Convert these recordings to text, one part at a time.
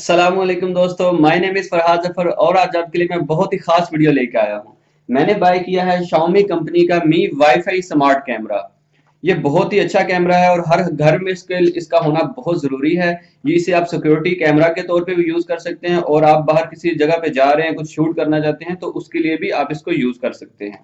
अस्सलामुअलैकुम दोस्तों, my name is Farhad Zafar और आज आपके लिए मैं बहुत ही ख़ास वीडियो लेके आया हूँ। मैंने बाय किया है Xiaomi कंपनी का मी वाईफाई स्मार्ट कैमरा। ये बहुत ही अच्छा कैमरा है और हर घर में इसका होना बहुत ज़रूरी है। ये इसे आप सिक्योरिटी कैमरा के तौर पे भी यूज़ कर सकते हैं और आप बाहर किसी जगह पे जा रहे हैं, कुछ शूट करना चाहते हैं तो उसके लिए भी आप इसको यूज़ कर सकते हैं।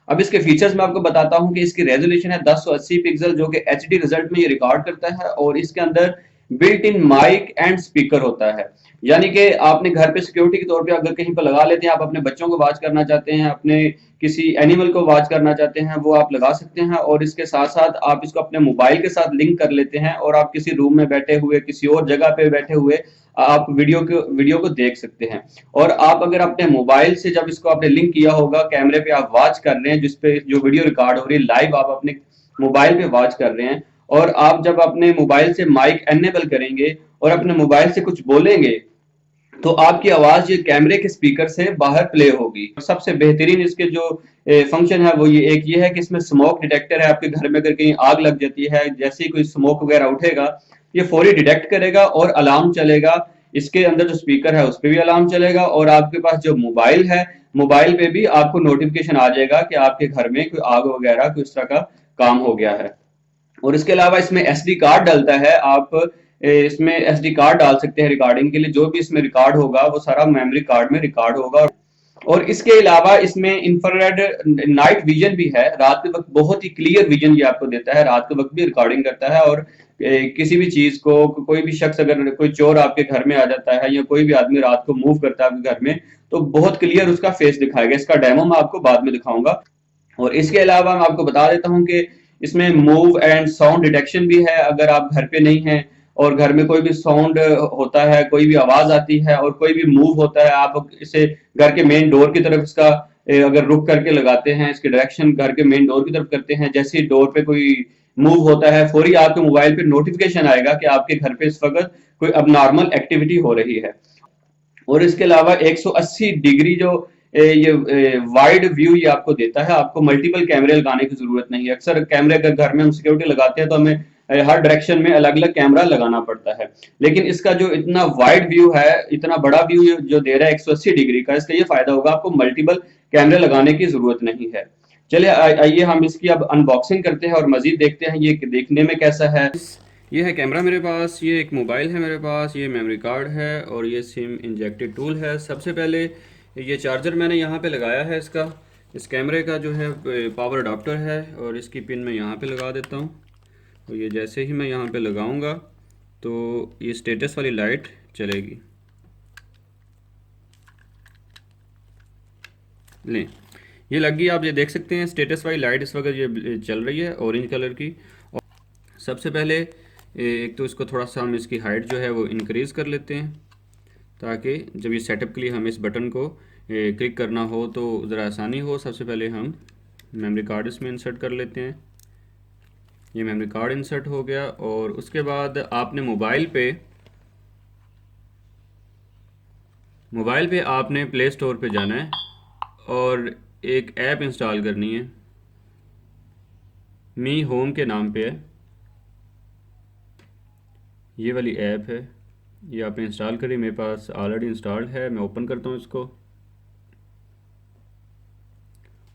अब इसके फीचर्स मैं आपको बताता हूँ कि इसकी रेजोल्यूशन है 1080 पिक्सल जो कि एचडी रिजल्ट में ये रिकॉर्ड करता है और इसके अंदर built in mic and speaker होता है। यानी कि आपने घर पे सिक्योरिटी के तौर पे अगर कहीं पर लगा लेते हैं, आप अपने बच्चों को वॉच करना चाहते हैं, अपने किसी एनिमल को वॉच करना चाहते हैं, वो आप लगा सकते हैं और इसके साथ साथ आप इसको अपने मोबाइल के साथ लिंक कर लेते हैं और आप किसी रूम में बैठे हुए, किसी और जगह पे बैठे हुए आप वीडियो को देख सकते हैं। और आप अगर अपने मोबाइल से जब इसको आपने लिंक किया होगा कैमरे पे आप वॉच कर रहे हैं, जिसपे जो वीडियो रिकॉर्ड हो रही है लाइव आप अपने मोबाइल पे वॉच कर रहे हैं और आप जब अपने मोबाइल से माइक एनेबल करेंगे और अपने मोबाइल से कुछ बोलेंगे तो आपकी आवाज ये कैमरे के स्पीकर से बाहर प्ले होगी। सबसे बेहतरीन इसके जो फंक्शन है वो ये है कि इसमें स्मोक डिटेक्टर है। आपके घर में अगर कहीं आग लग जाती है, जैसे ही कोई स्मोक वगैरह उठेगा ये फौरी डिटेक्ट करेगा और अलार्म चलेगा। इसके अंदर जो स्पीकर है उस पर भी अलार्म चलेगा और आपके पास जो मोबाइल है, मोबाइल पे भी आपको नोटिफिकेशन आ जाएगा कि आपके घर में कोई आग वगैरह कोई इस तरह का काम हो गया है। और इसके अलावा इसमें एसडी कार्ड डलता है। आप इसमें एसडी कार्ड डाल सकते हैं रिकॉर्डिंग के लिए। जो भी इसमें रिकॉर्ड होगा वो सारा मेमोरी कार्ड में रिकॉर्ड होगा। और इसके अलावा इसमें इंफ्रारेड नाइट विजन भी है। रात के वक्त बहुत ही क्लियर विजन ये आपको देता है, रात के वक्त भी रिकॉर्डिंग करता है। और किसी भी चीज को कोई भी शख्स, अगर कोई चोर आपके घर में आ जाता है या कोई भी आदमी रात को मूव करता है आपके घर में, तो बहुत क्लियर उसका फेस दिखाएगा। इसका डेमो मैं आपको बाद में दिखाऊंगा। और इसके अलावा मैं आपको बता देता हूँ कि इसमें मूव एंड साउंड डिटेक्शन भी है। अगर आप घर पे नहीं हैं और घर में कोई भी साउंड होता है, कोई भी आवाज आती है और कोई भी मूव होता है, आप इसे घर के मेन डोर की तरफ इसका अगर रुक करके लगाते हैं, इसकी डायरेक्शन घर के मेन डोर की तरफ करते हैं, जैसे ही डोर पे कोई मूव होता है फौरी आपके मोबाइल पे नोटिफिकेशन आएगा कि आपके घर पे इस वक्त कोई अबनॉर्मल एक्टिविटी हो रही है। और इसके अलावा 180 डिग्री जो ये वाइड व्यू ये आपको देता है। आपको मल्टीपल कैमरे लगाने की जरूरत नहीं है। अक्सर कैमरे अगर घर में हम सिक्योरिटी लगाते हैं तो हमें हर डायरेक्शन में अलग अलग कैमरा लगाना पड़ता है, लेकिन इसका जो इतना वाइड व्यू है, इतना बड़ा व्यू जो दे रहा है 180 डिग्री का, इसका ये फायदा होगा आपको मल्टीपल कैमरे लगाने की जरूरत नहीं है। चलिए आइए हम इसकी अब अनबॉक्सिंग करते हैं और मजीद देखते हैं ये देखने में कैसा है। ये है कैमरा मेरे पास, ये एक मोबाइल है मेरे पास, ये मेमोरी कार्ड है और ये सिम इंजेक्टेड टूल है। सबसे पहले ये चार्जर मैंने यहाँ पे लगाया है इसका। इस कैमरे का जो है पावर अडाप्टर है और इसकी पिन मैं यहाँ पे लगा देता हूँ। और ये जैसे ही मैं यहाँ पे लगाऊंगा तो ये स्टेटस वाली लाइट चलेगी। लें, ये लग गई। आप ये देख सकते हैं स्टेटस वाली लाइट इस वक्त ये चल रही है ऑरेंज कलर की। और सबसे पहले एक तो इसको थोड़ा सा हम इसकी हाइट जो है वो इंक्रीज़ कर लेते हैं, ताकि जब ये सेटअप के लिए हम इस बटन को क्लिक करना हो तो ज़रा आसानी हो। सबसे पहले हम मेमोरी कार्ड इसमें इंसर्ट कर लेते हैं। ये मेमोरी कार्ड इंसर्ट हो गया और उसके बाद आपने मोबाइल पे आपने प्ले स्टोर पे जाना है और एक ऐप इंस्टॉल करनी है। मी होम के नाम पे है, ये वाली ऐप है। ये आपने इंस्टॉल करी, मेरे पास ऑलरेडी इंस्टॉल्ड है। मैं ओपन करता हूँ इसको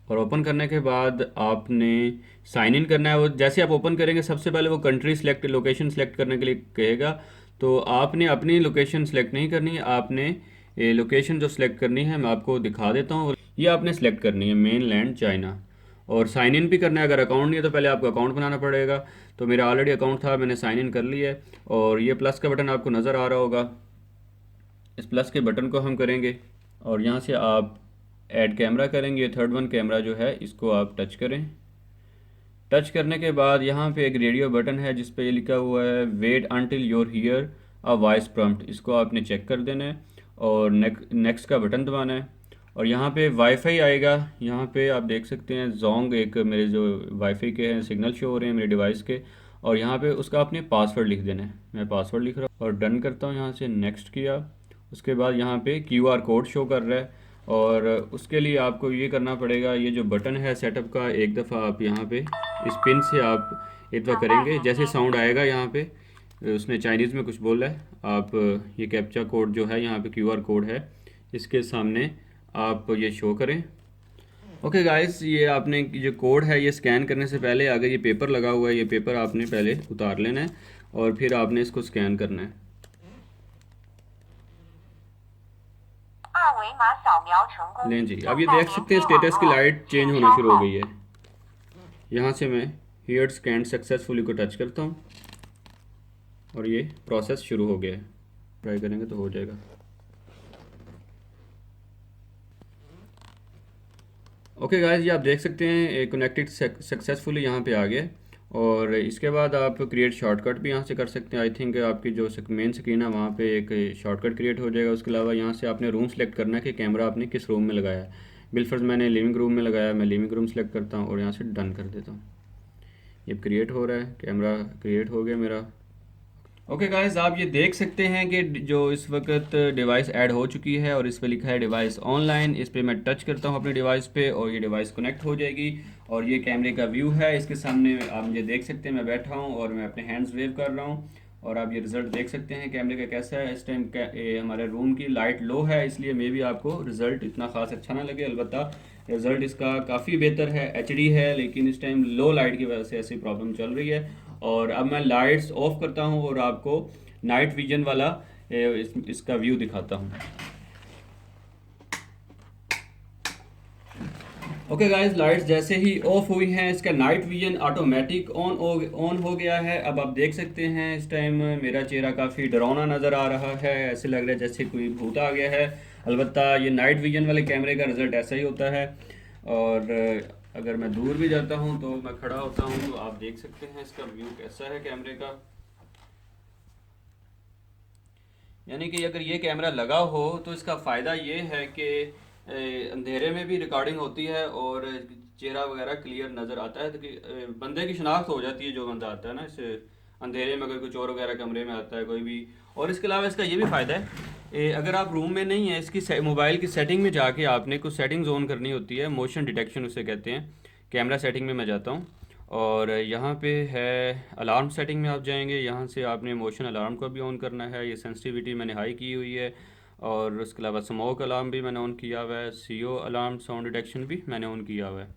और ओपन करने के बाद आपने साइन इन करना है। वो जैसे आप ओपन करेंगे सबसे पहले वो कंट्री सेलेक्ट, लोकेशन सेलेक्ट करने के लिए कहेगा। तो आपने अपनी लोकेशन सेलेक्ट नहीं करनी है, आपने लोकेशन जो सेलेक्ट करनी है मैं आपको दिखा देता हूँ। ये आपने सेलेक्ट करनी है मेन लैंड चाइना। और साइन इन भी करना है। अगर अकाउंट नहीं है तो पहले आपको अकाउंट बनाना पड़ेगा। तो मेरा ऑलरेडी अकाउंट था, मैंने साइन इन कर लिया है। और ये प्लस का बटन आपको नज़र आ रहा होगा, इस प्लस के बटन को हम करेंगे और यहाँ से आप ऐड कैमरा करेंगे। थर्ड वन कैमरा जो है इसको आप टच करें। टच करने के बाद यहाँ पे एक रेडियो बटन है जिस पे ये लिखा हुआ है wait until your hear a voice prompt. इसको आपने चेक कर देना है और नेक्स्ट का बटन दबाना है। और यहाँ पे वाईफाई आएगा। यहाँ पे आप देख सकते हैं जोंग एक मेरे जो वाईफाई के हैं सिग्नल शो हो रहे हैं मेरे डिवाइस के। और यहाँ पे उसका आपने पासवर्ड लिख देना है। मैं पासवर्ड लिख रहा हूँ और डन करता हूँ। यहाँ से नेक्स्ट किया, उसके बाद यहाँ पे क्यूआर कोड शो कर रहा है और उसके लिए आपको ये करना पड़ेगा। ये जो बटन है सेटअप का, एक दफ़ा आप यहाँ पे इस पिन से आप एक दफ़ा करेंगे, जैसे साउंड आएगा यहाँ पे उसने चाइनीज़ में कुछ बोला है। आप ये कैप्चा कोड जो है, यहाँ पे QR कोड है, इसके सामने आप ये शो करें। ओके गाइस, ये आपने जो कोड है ये स्कैन करने से पहले, अगर ये पेपर लगा हुआ है, ये पेपर आपने पहले उतार लेना है और फिर आपने इसको स्कैन करना है। लें जी, अब ये देख सकते हैं स्टेटस की लाइट चेंज होना शुरू हो गई है। यहाँ से मैं हियर स्कैन सक्सेसफुली को टच करता हूँ और ये प्रोसेस शुरू हो गया है। ट्राई करेंगे तो हो जाएगा। ओके गाइस, ये आप देख सकते हैं कनेक्टेड सक्सेसफुली यहाँ पे आ गया। और इसके बाद आप क्रिएट शॉर्टकट भी यहाँ से कर सकते हैं। आई थिंक आपकी जो मेन स्क्रीन है वहाँ पे एक शॉर्टकट क्रिएट हो जाएगा। उसके अलावा यहाँ से आपने रूम सेलेक्ट करना है कि कैमरा आपने किस रूम में लगाया है। बिलफर्ज मैंने लिविंग रूम में लगाया, मैं लिविंग रूम सेलेक्ट करता हूँ और यहाँ से डन कर देता हूँ। ये क्रिएट हो रहा है, कैमरा क्रिएट हो गया मेरा। ओके गाइस, आप ये देख सकते हैं कि जो इस वक्त डिवाइस ऐड हो चुकी है और इस पे लिखा है डिवाइस ऑनलाइन। इस पे मैं टच करता हूँ अपने डिवाइस पे और ये डिवाइस कनेक्ट हो जाएगी। और ये कैमरे का व्यू है, इसके सामने आप मुझे देख सकते हैं, मैं बैठा हूँ और मैं अपने हैंड्स वेव कर रहा हूँ। और आप ये रिज़ल्ट देख सकते हैं कैमरे का कैसा है। इस टाइम हमारे रूम की लाइट लो है, इसलिए मे भी आपको रिज़ल्ट इतना ख़ास अच्छा ना लगे। अलबत्ता रिज़ल्ट इसका काफ़ी बेहतर है, HD है, लेकिन इस टाइम लो लाइट की वजह से ऐसी प्रॉब्लम चल रही है। और अब मैं लाइट्स ऑफ करता हूँ और आपको नाइट विजन वाला इसका व्यू दिखाता हूँ। ओके गाइस, लाइट्स जैसे ही ऑफ हुई हैं, इसका नाइट विजन ऑटोमेटिक ऑन हो गया है। अब आप देख सकते हैं इस टाइम मेरा चेहरा काफ़ी डरावना नज़र आ रहा है, ऐसे लग रहा है जैसे कोई भूत आ गया है। अलबत्ता ये नाइट विजन वाले कैमरे का रिज़ल्ट ऐसा ही होता है। और अगर मैं दूर भी जाता हूँ तो मैं खड़ा होता हूँ तो आप देख सकते हैं इसका व्यू कैसा है कैमरे का। यानी कि अगर ये कैमरा लगा हो तो इसका फ़ायदा ये है कि अंधेरे में भी रिकॉर्डिंग होती है और चेहरा वगैरह क्लियर नज़र आता है। तो बंदे की शनाख्त हो जाती है जो बंदा आता है ना इस अंधेरे में, अगर कोई चोर वगैरह कमरे में आता है कोई भी। और इसके अलावा इसका ये भी फ़ायदा है, अगर आप रूम में नहीं है, इसकी मोबाइल की सेटिंग में जाके आपने कुछ सेटिंग्स ऑन करनी होती है, मोशन डिटेक्शन उसे कहते हैं। कैमरा सेटिंग में मैं जाता हूँ और यहाँ पे है अलार्म सेटिंग में आप जाएंगे। यहाँ से आपने मोशन अलार्म को भी ऑन करना है, ये सेंसिटिविटी मैंने हाई की हुई है। और उसके अलावा स्मोक अलार्म भी मैंने ऑन किया हुआ है, CO अलार्म साउंड डिटेक्शन भी मैंने ऑन किया हुआ है।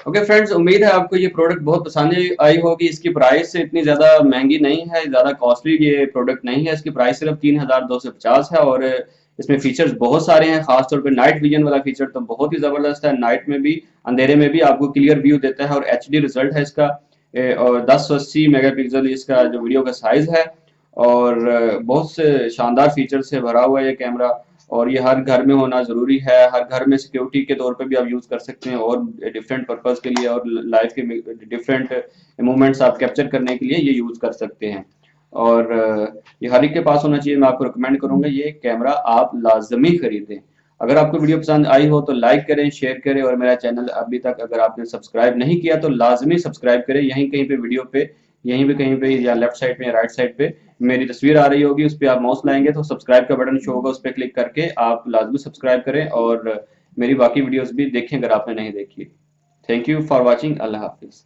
ओके फ्रेंड्स, उम्मीद है आपको ये प्रोडक्ट बहुत पसंद आई होगी। इसकी प्राइस इतनी ज़्यादा महंगी नहीं है, ज़्यादा कॉस्टली ये प्रोडक्ट नहीं है। इसकी प्राइस सिर्फ 3250 है और इसमें फीचर्स बहुत सारे हैं। खासतौर पे नाइट विजन वाला फीचर तो बहुत ही ज़बरदस्त है। नाइट में भी, अंधेरे में भी आपको क्लियर व्यू देता है और HD रिजल्ट है इसका। और 1080 मेगापिक्सल इसका जो वीडियो का साइज है और बहुत से शानदार फीचर से भरा हुआ है ये कैमरा। और ये हर घर में होना ज़रूरी है, हर घर में सिक्योरिटी के तौर पे भी आप यूज़ कर सकते हैं और डिफरेंट पर्पज़ के लिए और लाइफ के डिफरेंट मोमेंट्स आप कैप्चर करने के लिए ये यूज़ कर सकते हैं। और ये हर एक के पास होना चाहिए। मैं आपको रिकमेंड करूंगा ये कैमरा आप लाजमी खरीदें। अगर आपको वीडियो पसंद आई हो तो लाइक करें, शेयर करें और मेरा चैनल अभी तक अगर आपने सब्सक्राइब नहीं किया तो लाजमी सब्सक्राइब करें। यहीं कहीं पे वीडियो पे, यहीं पे कहीं पे या लेफ्ट साइड पे या राइट साइड पे मेरी तस्वीर आ रही होगी, उस पर आप माउस लाएंगे तो सब्सक्राइब का बटन शो होगा, उस पर क्लिक करके आप लाजमी सब्सक्राइब करें और मेरी बाकी वीडियोस भी देखें अगर आपने नहीं देखी। Thank you for watching. Allah हाफिज़।